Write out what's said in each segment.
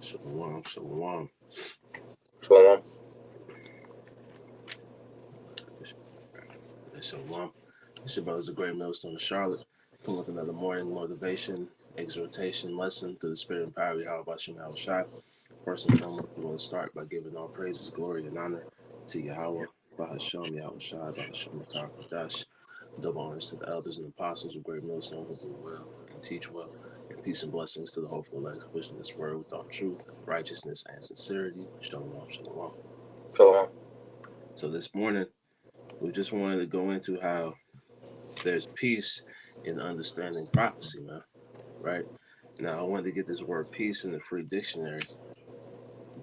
Shalom, shalom. Shalom. Shalom. It's your brothers, the Great Millstone of Charlotte. Come with another morning motivation, exhortation, lesson through the spirit and power of Yahweh Shem Shai. First and foremost, we want to start by giving all praises, glory, and honor to Yahweh, Bahashem, Yahweh Shai, Bahashem, Makar Kadash. Double honors to the elders and apostles of Great Millstone who do well and teach well. And peace and blessings to the hopeful elect who pushing this word with all truth, righteousness, and sincerity. Shalom, shalom. Shalom. So this morning, we just wanted to go into how there's peace in understanding prophecy, man. Right? Now, I wanted to get this word peace in the free dictionary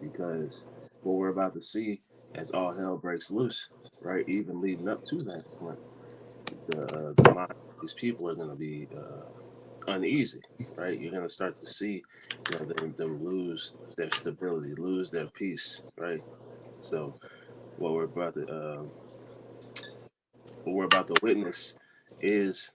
because what we're about to see as all hell breaks loose, right? Even leading up to that point, the mind of these people are going to be uneasy, right? You're going to start to see, them lose their stability, lose their peace, right? So, what we're about to witness is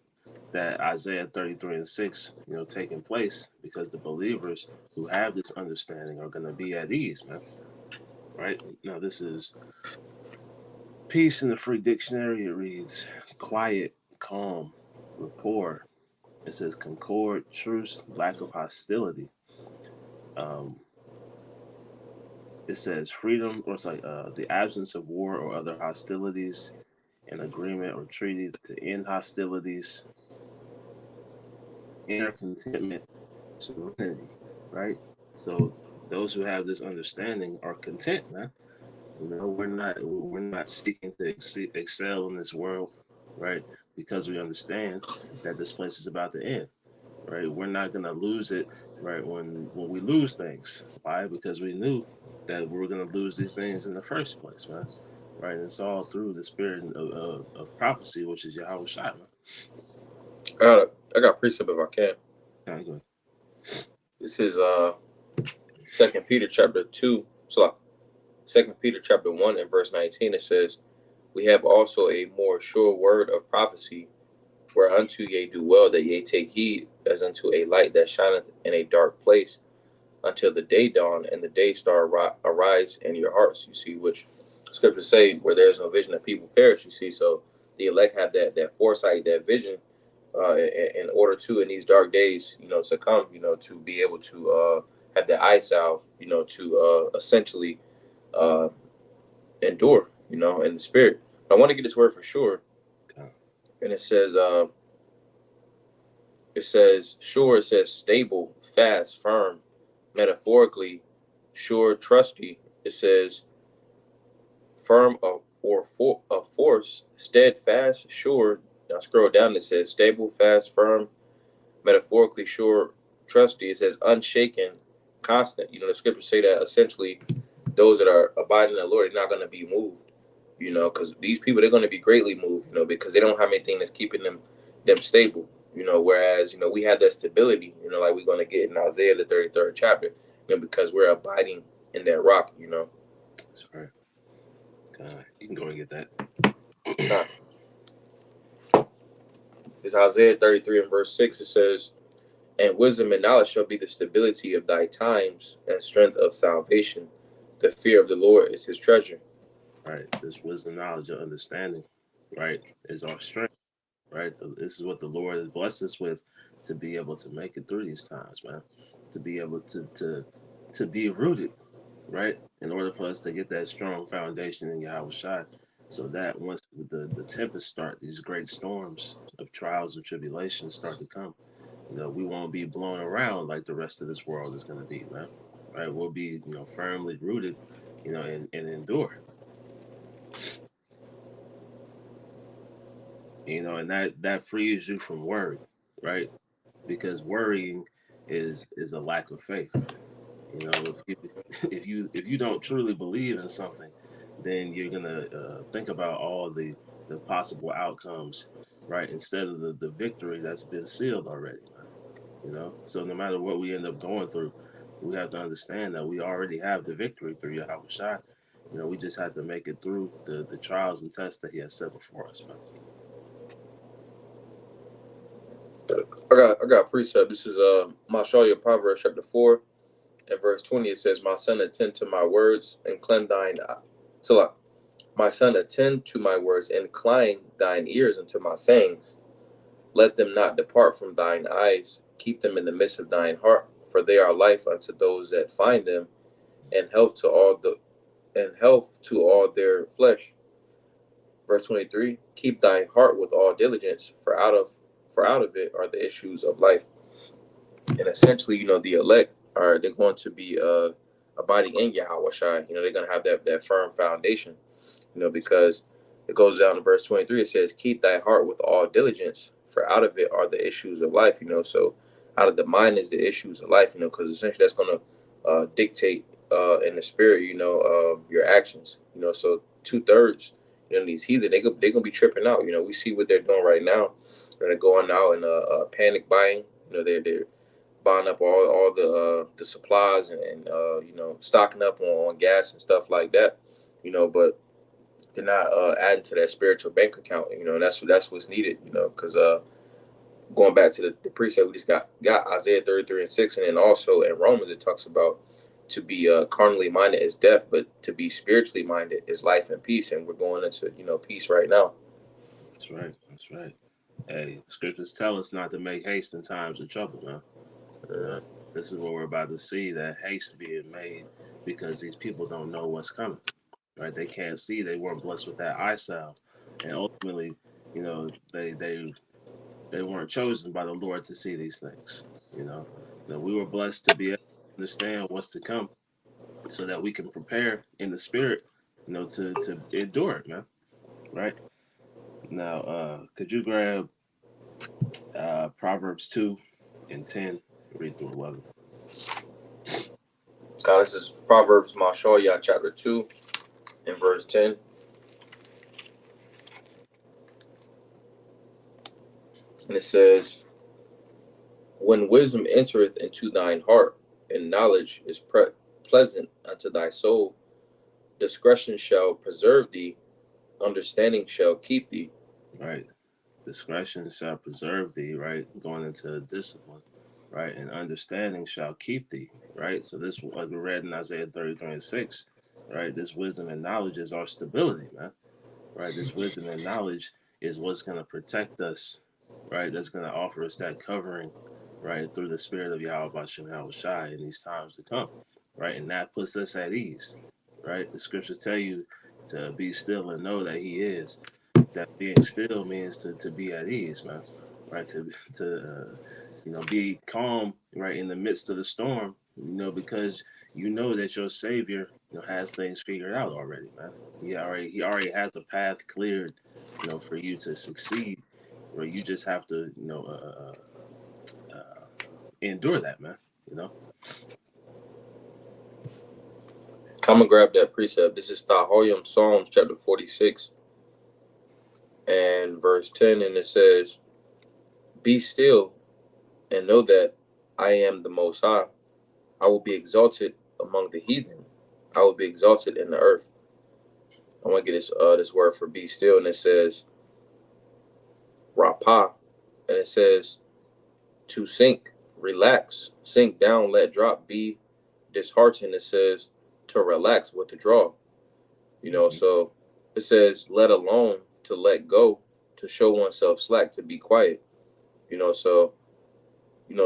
that Isaiah 33:6, taking place because the believers who have this understanding are going to be at ease, man. Right? Now, this is peace in the free dictionary. It reads quiet, calm, rapport. It says concord, truce, lack of hostility. It says freedom, or it's like the absence of war or other hostilities, an agreement or treaty to end hostilities, inner contentment, serenity, right? So those who have this understanding are content, man. We're not seeking to excel in this world, right? Because we understand that this place is about to end, right? We're not gonna lose it, right? When we lose things, why? Because we knew that we were gonna lose these things in the first place, man. Right? And it's all through the spirit of prophecy, which is Yahweh Shai, man. I got precept if I can. Kind of good. This is 2 Peter chapter 2. So 2 Peter chapter 1 and verse 19. It says, "We have also a more sure word of prophecy, whereunto ye do well that ye take heed, as unto a light that shineth in a dark place, until the day dawn and the day star arise in your hearts." You see, which scriptures say, where there is no vision, that people perish. You see, so the elect have that foresight, that vision, in order to, in these dark days, to come, to be able to have the eye salve, to essentially endure, in the spirit. But I want to get this word for sure. Okay. And it says sure, it says stable, fast, firm, metaphorically, sure, trusty. It says firm of force, steadfast, sure. Now scroll down, it says stable, fast, firm, metaphorically, sure, trusty. It says unshaken, constant. The scriptures say that essentially those that are abiding in the Lord are not going to be moved, because these people, they're going to be greatly moved, because they don't have anything that's keeping them stable, whereas, we have that stability, like we're going to get in Isaiah, the 33rd chapter, because we're abiding in that rock, That's right. You can go and get that. It's Isaiah 33 and verse 6. It says, "And wisdom and knowledge shall be the stability of thy times, and strength of salvation. The fear of the Lord is his treasure." Right. This wisdom, knowledge, and understanding, right, is our strength. Right. This is what the Lord has blessed us with to be able to make it through these times, man. To be able to be rooted, right? In order for us to get that strong foundation in Yahweh Shai, so that once the tempest start, these great storms of trials and tribulations start to come, we won't be blown around like the rest of this world is going to be, man. Right? We'll be, firmly rooted, and endure. And that frees you from worry, right? Because worrying is a lack of faith. If you don't truly believe in something, then you're gonna think about all the possible outcomes, right? Instead of the victory that's been sealed already. So no matter what we end up going through, we have to understand that we already have the victory through Yahweh Shai. We just have to make it through the trials and tests that He has set before us, man. I got a precept. This is Proverbs chapter 4 in verse 20, it says, "My son, attend to my words, incline thine so my son, attend to my words, incline thine ears unto my sayings. Let them not depart from thine eyes. Keep them in the midst of thine heart, for they are life unto those that find them, and health to all their flesh." Verse 23, "Keep thy heart with all diligence, for out of it are the issues of life." And essentially, the elect they're going to be abiding in Yahweh Shai. They're going to have that firm foundation. Because it goes down to verse 23. It says, "Keep thy heart with all diligence, for out of it are the issues of life." So out of the mind is the issues of life. Because essentially that's going to dictate in the spirit. Your actions. So 2/3. These heathen, they gonna be tripping out. We see what they're doing right now. They're going out and panic buying. They're buying up all the supplies and stocking up on gas and stuff like that. But they're not adding to that spiritual bank account. And that's what's needed. Because going back to the precept we just got Isaiah 33:6, and then also in Romans it talks about to be carnally minded is death, but to be spiritually minded is life and peace. And we're going into peace right now. That's right. That's right. Hey, scriptures tell us not to make haste in times of trouble, man. You know, this is what we're about to see, that haste being made because these people don't know what's coming. Right? They can't see. They weren't blessed with that eyesight, and ultimately, they weren't chosen by the Lord to see these things. We were blessed to be able to understand what's to come, so that we can prepare in the spirit, to endure it, man. Right now, could you grab Proverbs 2:10, read through 11? God, this is Proverbs Mashal chapter 2 and verse 10. And it says, "When wisdom entereth into thine heart, and knowledge is pleasant unto thy soul, discretion shall preserve thee, understanding shall keep thee." Right. Discretion shall preserve thee, right? Going into discipline, right? And understanding shall keep thee, right? So this, like we read in Isaiah 33:6, right? This wisdom and knowledge is our stability, man. Right? This wisdom and knowledge is what's going to protect us, right? That's going to offer us that covering, right? Through the spirit of Yahweh Bashem Yahweh Shai in these times to come, right? And that puts us at ease, right? The scriptures tell you to be still and know that He is. That being still means to be at ease, man. Right? To be calm, right, in the midst of the storm. Because that your Savior, has things figured out already, man. He already has a path cleared, for you to succeed. Where you just have to, endure that, man. You know. Come and grab that precept. This is Tahoyam Psalms chapter 46 and verse 10. And it says, "Be still and know that I am the Most High. I will be exalted among the heathen. I will be exalted in the earth." I want to get this word for "be still," and it says "rapah," and it says to sink, relax, sink down, let drop, be disheartened. It says to relax, withdraw. Mm-hmm. So it says let alone, to let go, to show oneself slack, to be quiet. So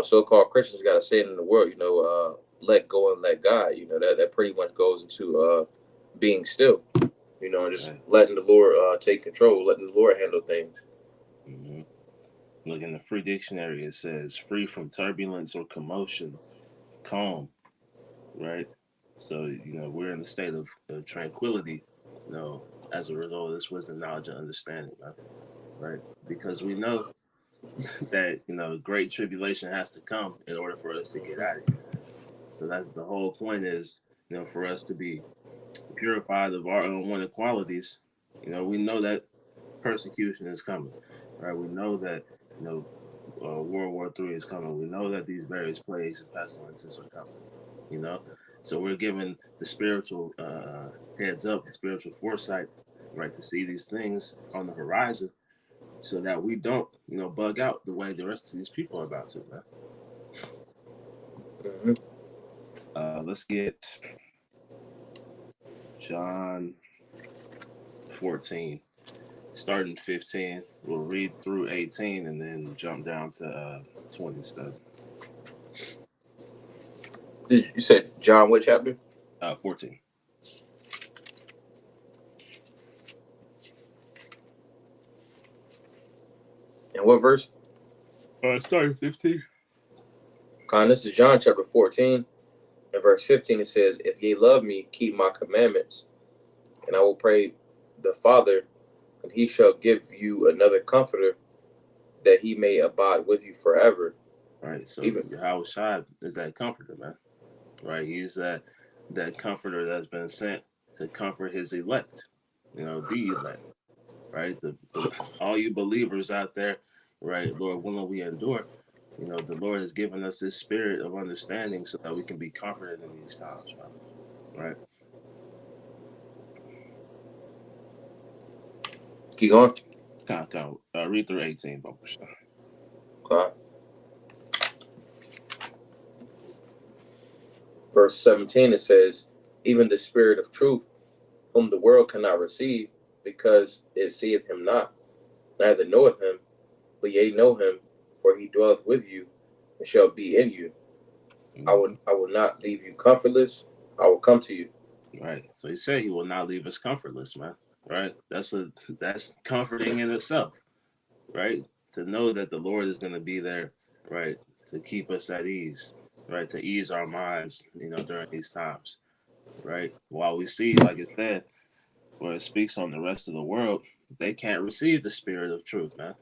so-called Christians got to say it in the world. Let go and let God. That pretty much goes into being still. And just Right. letting the Lord take control, letting the Lord handle things. Mm-hmm. Look in the free dictionary. It says free from turbulence or commotion, calm. Right. So we're in a state of tranquility. As a result of this wisdom, knowledge, and understanding. Right. Because we know that great tribulation has to come in order for us to get out of here. So that's the whole point, is for us to be purified of our unwanted qualities. We know that persecution is coming, right? We know that World War III is coming. We know that these various plagues and pestilences are coming. You know, so we're given the spiritual heads up, the spiritual foresight, right, to see these things on the horizon, so that we don't bug out the way the rest of these people are about to, man. Hmm. Let's get John 14, starting 15. We'll read through 18 and then jump down to 27. You said John what chapter? 14. And what verse? Starting 15. This is John chapter 14 and verse 15. It says, "If ye love me, keep my commandments, and I will pray the Father, and he shall give you another comforter, that he may abide with you forever." Right. So Even Yahweh Shai is that comforter, man. Right. He's that comforter that's been sent to comfort his elect. The elect. Right. The all you believers out there, right, Lord willing we endure. The Lord has given us this spirit of understanding so that we can be comforted in these times, man. Right. keep going. Read through 18, Bumper. Okay. Verse 17 it says, "Even the Spirit of truth, whom the world cannot receive, because it seeth him not, neither knoweth him, but ye know him, for he dwelleth with you, and shall be in you. Mm-hmm. I will not leave you comfortless. I will come to you." Right. So he said he will not leave us comfortless, man. Right. That's comforting in itself. Right. To know that the Lord is going to be there. Right. To keep us at ease. Right. To ease our minds. During these times. Right. While we see, like it said, where it speaks on the rest of the world, they can't receive the spirit of truth, man.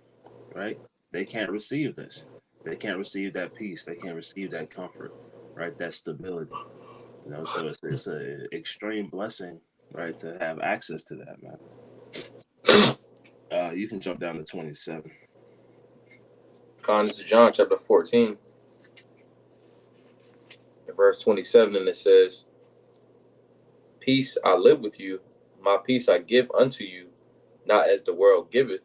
Right. They can't receive this. They can't receive that peace. They can't receive that comfort. Right. That stability. So it's a extreme blessing, right, to have access to that, man. You can jump down to 27. This is John chapter 14, and verse 27, and it says, "Peace I live with you, my peace I give unto you, not as the world giveth,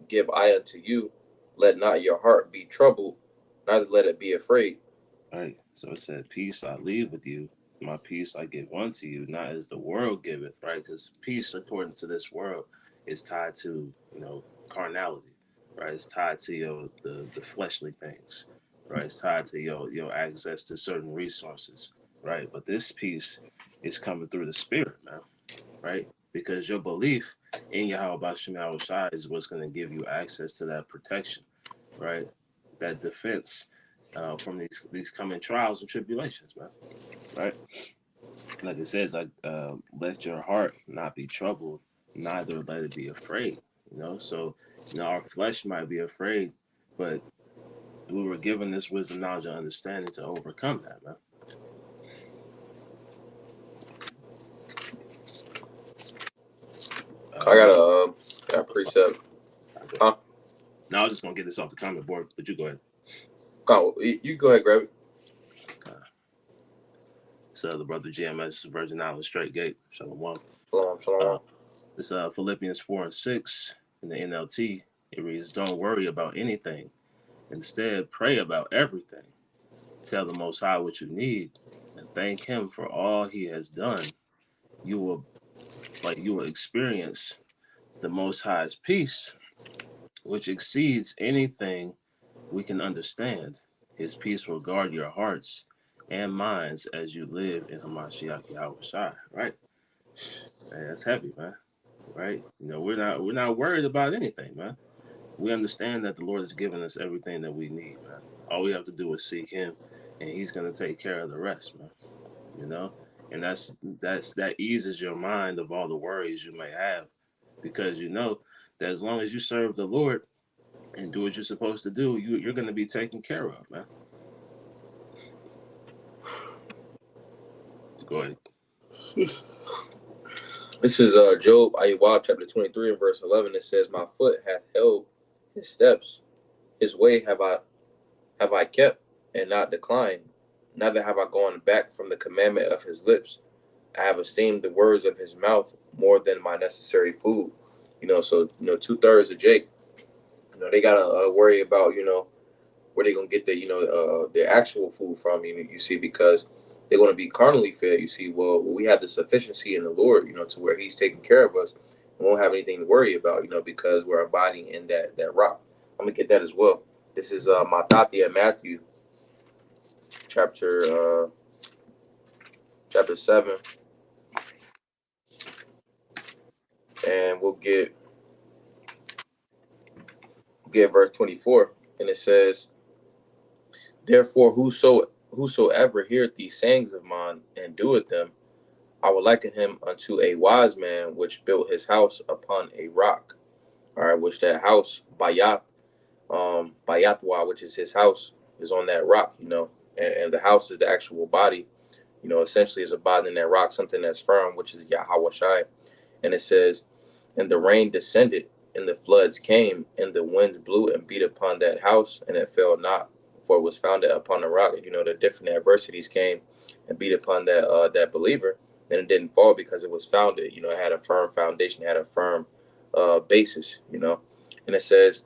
give I unto you. Let not your heart be troubled, neither let it be afraid." Right. So it said, "Peace I leave with you, my peace I give unto you, not as the world giveth." Right, because peace, according to this world, is tied to carnality. Right, it's tied to the fleshly things. Right, it's tied to your access to certain resources. Right, but this peace is coming through the spirit, man. Right, because your belief in Yahweh Bashim Yahweh Shai is what's going to give you access to that protection. Right, that defense from these coming trials and tribulations, man. Right? Like it says, like let your heart not be troubled, neither let it be afraid. So our flesh might be afraid, but we were given this wisdom, knowledge, and understanding to overcome that, man. I You got a precept. Huh? Now I was just gonna get this off the comment board, but you go ahead. You go ahead, grab it. Okay. So the brother GMS Virgin Island Straight Gate, Shalom. Shalom, Uh, shalom. This Philippians 4:6 in the NLT. It reads, "Don't worry about anything. Instead, pray about everything. Tell the Most High what you need, and thank Him for all He has done. You will experience the Most High's peace, which exceeds anything we can understand. His peace will guard your hearts and minds as you live in Hamashiach Yahweh Shai." Right? Man, that's heavy, man. Right? We're not worried about anything, man. We understand that the Lord has given us everything that we need, man. All we have to do is seek Him, and He's gonna take care of the rest, man. You know, and that eases your mind of all the worries you may have, because you know that as long as you serve the Lord and do what you're supposed to do, you're gonna be taken care of, man. Go ahead. This is Job Ayawab chapter 23 and verse 11. It says, "My foot hath held his steps. His way have I kept and not declined. Neither have I gone back from the commandment of his lips. I have esteemed the words of his mouth more than my necessary food." So 2/3 of Jake, they gotta worry about where they gonna get their actual food from. You see, because they're going to be carnally fed. You see, well, we have the sufficiency in the Lord, to where He's taking care of us. We won't have anything to worry about, because we're abiding in that rock. I'm gonna get that as well. This is Matthew, Matthew chapter chapter 7, and we'll get verse 24, and it says, "Therefore, whosoever heareth these sayings of mine and doeth them, I will liken him unto a wise man which built his house upon a rock." All right, which that house Bayatwa, which is his house, is on that rock, and the house is the actual body, essentially is abiding in that rock, something that's firm, which is Yahweh Shai. And it says, "And the rain descended, and the floods came, and the winds blew and beat upon that house, and it fell not, for it was founded upon a rock." The different adversities came and beat upon that believer, and it didn't fall because it was founded. It had a firm foundation, it had a firm basis. And it says,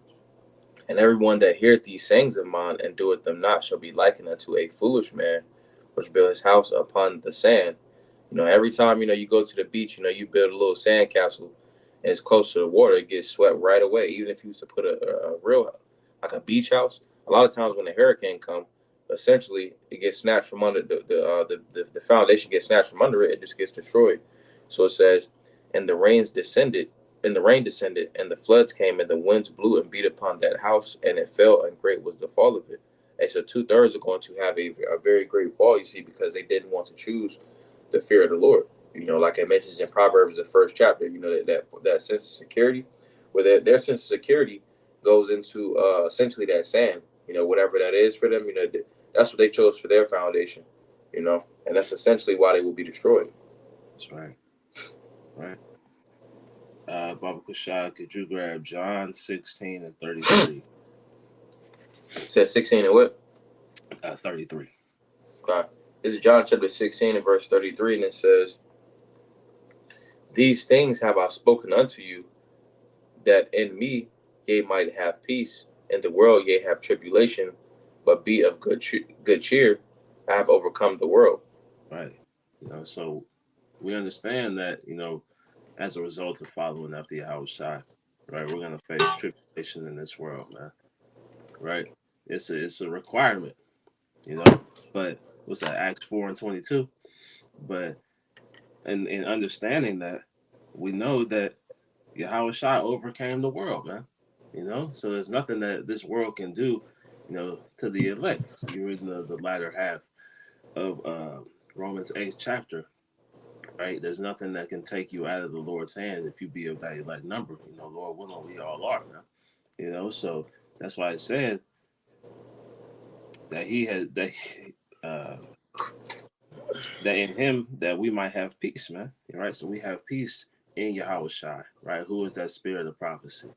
"And everyone that heareth these sayings of mine and doeth them not shall be likened unto a foolish man, which built his house upon the sand." Every time, you go to the beach, you build a little sand castle and it's close to the water, it gets swept right away. Even if you used to put a real, like a beach house, a lot of times when a hurricane comes, essentially it gets snatched from under the foundation gets snatched from under it. It just gets destroyed. So it says, "And the rains descended, and the rain descended, and the floods came, and the winds blew and beat upon that house, and it fell, and great was the fall of it." And so 2/3 are going to have a very great fall, you see, because they didn't want to choose the fear of the Lord. Like it mentions in Proverbs, the first chapter, that sense of security, where their sense of security goes into essentially that sand, whatever that is for them, that's what they chose for their foundation, and that's essentially why they will be destroyed. That's right. Right. Baba Kushai, could you grab John 16 and 33? It says 16 and what? 33. Okay. This is John chapter 16 and verse 33, and it says, "These things have I spoken unto you, that in me ye might have peace. In the world ye have tribulation, but be of good cheer. I have overcome the world." Right. So we understand that, as a result of following after Yahweh Shai, right, we're gonna face tribulation in this world, man. Right? It's a requirement, you know. But what's that, Acts 4 and 22? But in understanding that, we know that Yahweh Shai overcame the world, man. So there's nothing that this world can do, to the elect. You read the latter half of Romans 8th chapter, right? There's nothing that can take you out of the Lord's hand if you be of that elect number. Lord willing, we all are, man. So that's why it said that he had uh, that in him that we might have peace, man. Right? So we have peace in Yahweh Shai, right? Who is that spirit of prophecy,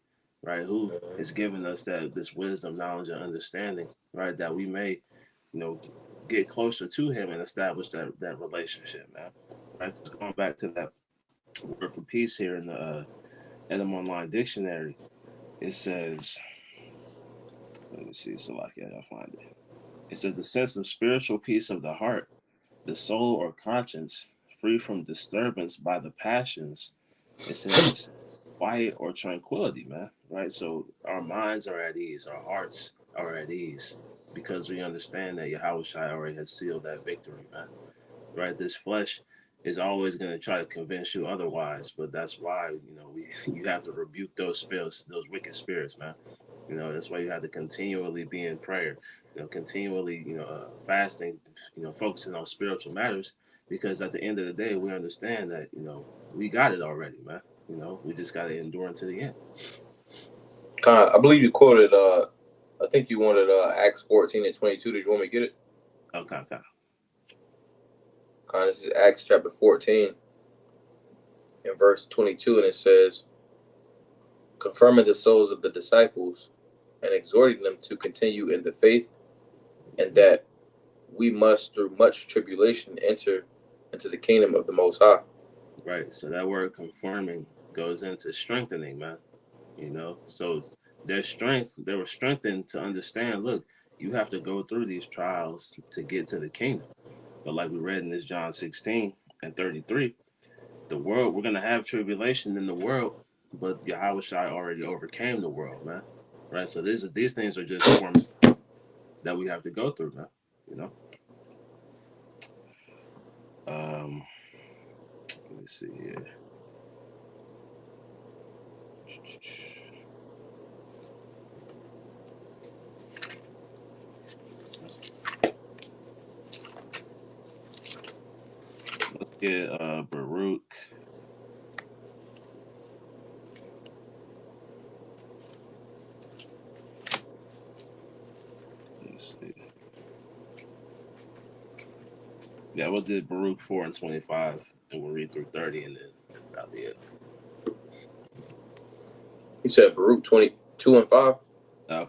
right? Who is giving us that this wisdom, knowledge, and understanding, right? That we may, you know, get closer to him and establish that relationship, man. Right? Because going back to that word for peace here in the Edom Online Dictionary, it says, let me see, so like I'll find it. It says a sense of spiritual peace of the heart, the soul or conscience, free from disturbance by the passions. It says quiet or tranquility, man. Right? So our minds are at ease, our hearts are at ease because we understand that Yahweh Shai already has sealed that victory, man. Right? This flesh is always going to try to convince you otherwise, but that's why, we you have to rebuke those spirits, those wicked spirits, man. That's why you have to continually be in prayer, continually, fasting, focusing on spiritual matters, because at the end of the day, we understand that, we got it already, man. We just got to endure until the end. I believe you quoted. I think you wanted Acts 14 and 22. Did you want me to get it? Okay, okay. This is Acts chapter 14 and verse 22, and it says, "Confirming the souls of the disciples and exhorting them to continue in the faith, and that we must through much tribulation enter into the kingdom of the Most High." Right. So that word confirming goes into strengthening, man. So their strength, they were strengthened to understand, look, you have to go through these trials to get to the kingdom. But like we read in this John 16 and 33, the world, we're gonna have tribulation in the world, but Yahweh Shai already overcame the world, man. Right? So these things are just forms that we have to go through, man. You know? Um, let me see here. Let's get Baruch. Let me see. Yeah, we'll do Baruch 4 and 25, and we'll read through 30, and then that'll be it. He said Baruch 22:5.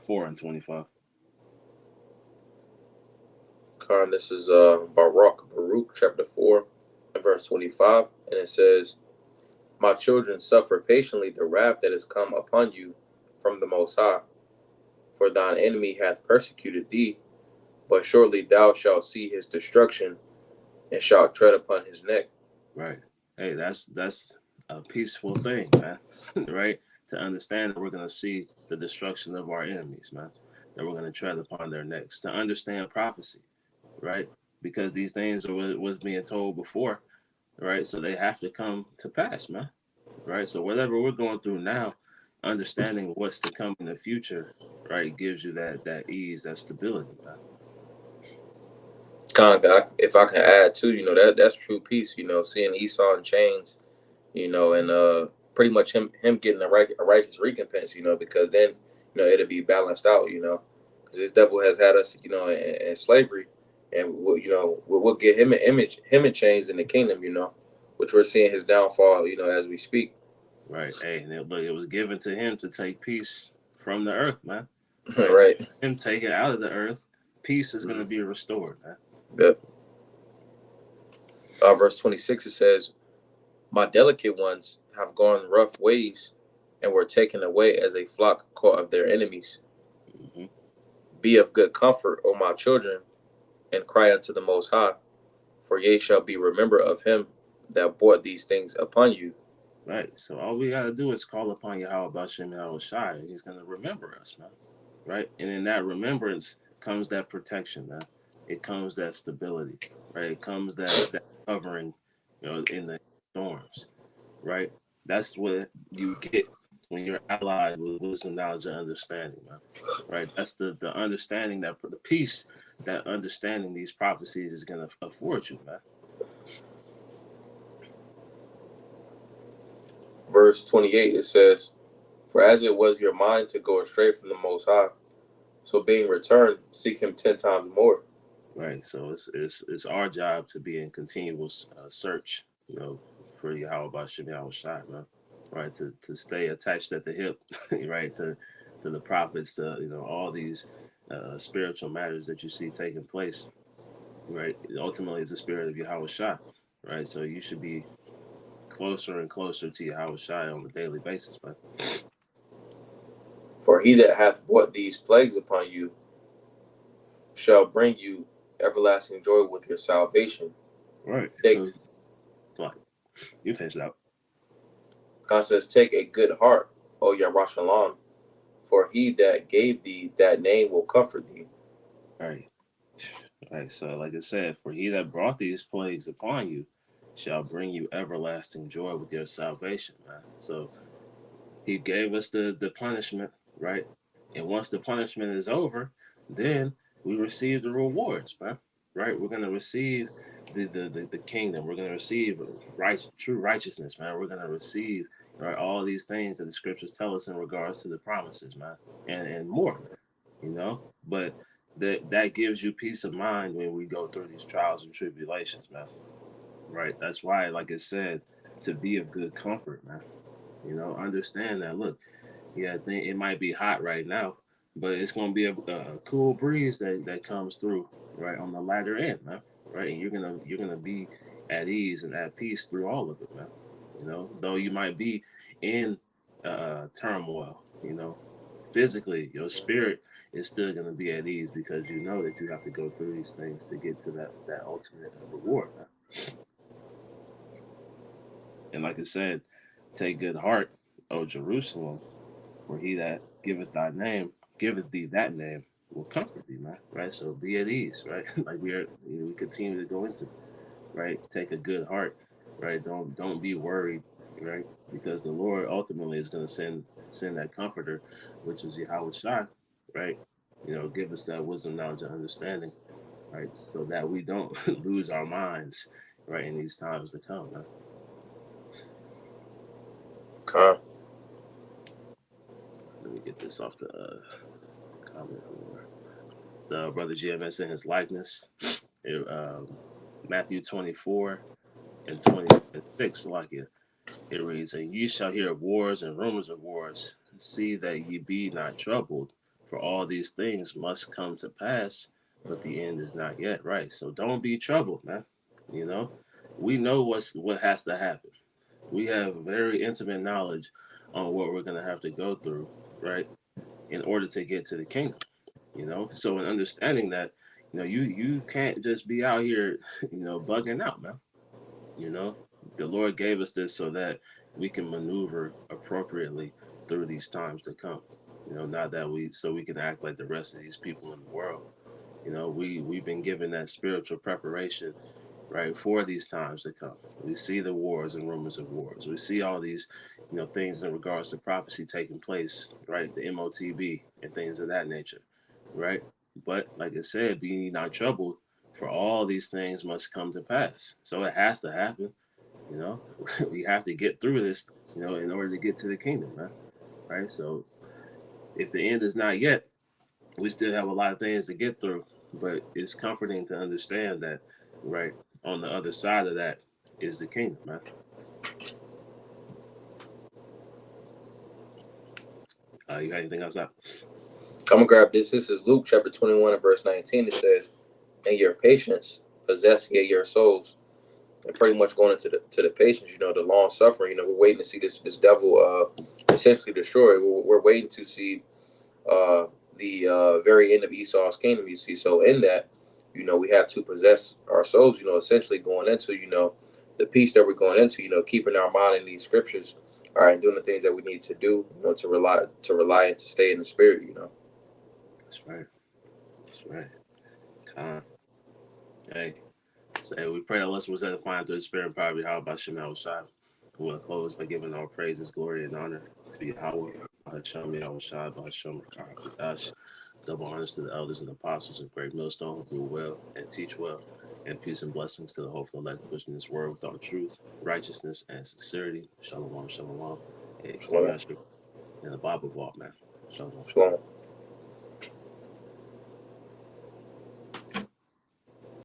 4 and 25. Con, this is Baruch chapter 4 and verse 25, and it says, "My children, suffer patiently the wrath that is come upon you from the Most High, for thine enemy hath persecuted thee, but shortly thou shalt see his destruction, and shalt tread upon his neck." Right. Hey, that's a peaceful thing, man. Right? To understand that we're gonna see the destruction of our enemies, man. That we're gonna tread upon their necks. To understand prophecy, right? Because these things are what was being told before, right? So they have to come to pass, man. Right? So whatever we're going through now, understanding what's to come in the future, right, gives you that ease, that stability, man. Con, if I can add too, that's true peace. Seeing Esau in chains, and pretty much him getting a righteous recompense. Because then it'll be balanced out. Because this devil has had us, in slavery, and we'll get him in chains in the kingdom. Which we're seeing his downfall. As we speak. Right. Hey, and look, it was given to him to take peace from the earth, man. Right. So Right. him taken out of the earth, peace is going to Mm-hmm. be restored, man. Yep. Verse 26, it says, "My delicate ones have gone rough ways, and were taken away as a flock caught of their enemies. Mm-hmm. Be of good comfort, O my children, and cry unto the Most High, for ye shall be remembered of him that brought these things upon you." Right. So all we got to do is call upon Yahweh Bashem Yahweh Shai, and he's going to remember us, man. Right. And in that remembrance comes that protection, man. It comes that stability, right? It comes that covering, in the storms, right? That's what you get when you're allied with wisdom, knowledge, and understanding, man. Right? That's the understanding, that the peace that understanding these prophecies is going to afford you, man. Verse 28, it says, "For as it was your mind to go astray from the Most High, so being returned, seek him 10 times more." Right. So it's our job to be in continuous search, for Yahweh Bashem Yahweh Shai, man. Right. To stay attached at the hip, right. To the prophets, to all these spiritual matters that you see taking place. Right. Ultimately, it's the spirit of Yahweh Shai. Right. So you should be closer and closer to Yahweh Shai on a daily basis, man. "For he that hath brought these plagues upon you shall bring you everlasting joy with your salvation." Right. Take, So it's like you finish it out. God says, "Take a good heart, O Yarashalam, for he that gave thee that name will comfort thee." Right. Right. So, like I said, for he that brought these plagues upon you shall bring you everlasting joy with your salvation, man. So he gave us the punishment, right? And once the punishment is over, then we receive the rewards, man. Right? We're gonna receive the kingdom. We're gonna receive true righteousness, man. We're gonna receive, right, all these things that the scriptures tell us in regards to the promises, man, and more, you know. But that gives you peace of mind when we go through these trials and tribulations, man. Right? That's why, like I said, to be of good comfort, man. Understand that. Look, yeah, I think it might be hot right now, but it's gonna be a cool breeze that comes through, right, on the latter end, man. Right, and you're gonna be at ease and at peace through all of it, man. Though you might be in turmoil, physically, your spirit it's still going to be at ease because you know that you have to go through these things to get to that ultimate reward. Man. And like I said, take good heart, O Jerusalem, for he that giveth thy name, giveth thee that name, will comfort thee, man. Right? So be at ease, right? Like we continue to go into, right? Take a good heart, right? Don't be worried, right? Because the Lord ultimately is going to send that comforter, which is Yahweh Shai, right? Give us that wisdom, knowledge, and understanding, right? So that we don't lose our minds, right, in these times to come, man. Con. Let me get this off the comment here. The brother GMS in his likeness. Matthew 24 and 26, like it reads, and ye shall hear of wars and rumors of wars. See that ye be not troubled, for all these things must come to pass, but the end is not yet. Right. So don't be troubled, man. You know, we know what has to happen. We have very intimate knowledge on what we're gonna have to go through, right, in order to get to the kingdom. So in understanding that, you can't just be out here, bugging out, man. You know, the Lord gave us this so that we can maneuver appropriately through these times to come. Not that so we can act like the rest of these people in the world. We've been given that spiritual preparation, right, for these times to come. We see the wars and rumors of wars. We see all these, things in regards to prophecy taking place, right? The MOTB and things of that nature, right? But like I said, be ye not troubled, for all these things must come to pass. So it has to happen, you know. We have to get through this, in order to get to the kingdom, man. Right? So if the end is not yet, we still have a lot of things to get through. But it's comforting to understand that, right, on the other side of that is the kingdom, man. You got anything else up? I'm gonna grab this. This is Luke chapter 21 and verse 19. It says, "And your patience possess ye your souls." And pretty much going into the patience, the long suffering. We're waiting to see this devil essentially destroyed. We're waiting to see the very end of Esau's kingdom. You see, so in that, we have to possess our souls. Essentially going into the peace that we're going into. Keeping our mind in these scriptures. All right, and doing the things that we need to do. To rely and to stay in the spirit. That's right. That's right. Con. Hey, say we pray that us was edifying through the spirit and probably how about Shemal Shai. We want to close by giving all praises, glory, and honor to Yahweh, Hashem, Yahweh Shai, Hashem, Rakash. Double honors to the elders and apostles of Great Millstone who rule well and teach well, and peace and blessings to the hopeful elect pushing this word with all truth, righteousness, and sincerity. Shalom, shalom. Hey, Shalom. Kwame Asher in the Bible vault, man. Shalom. Shalom.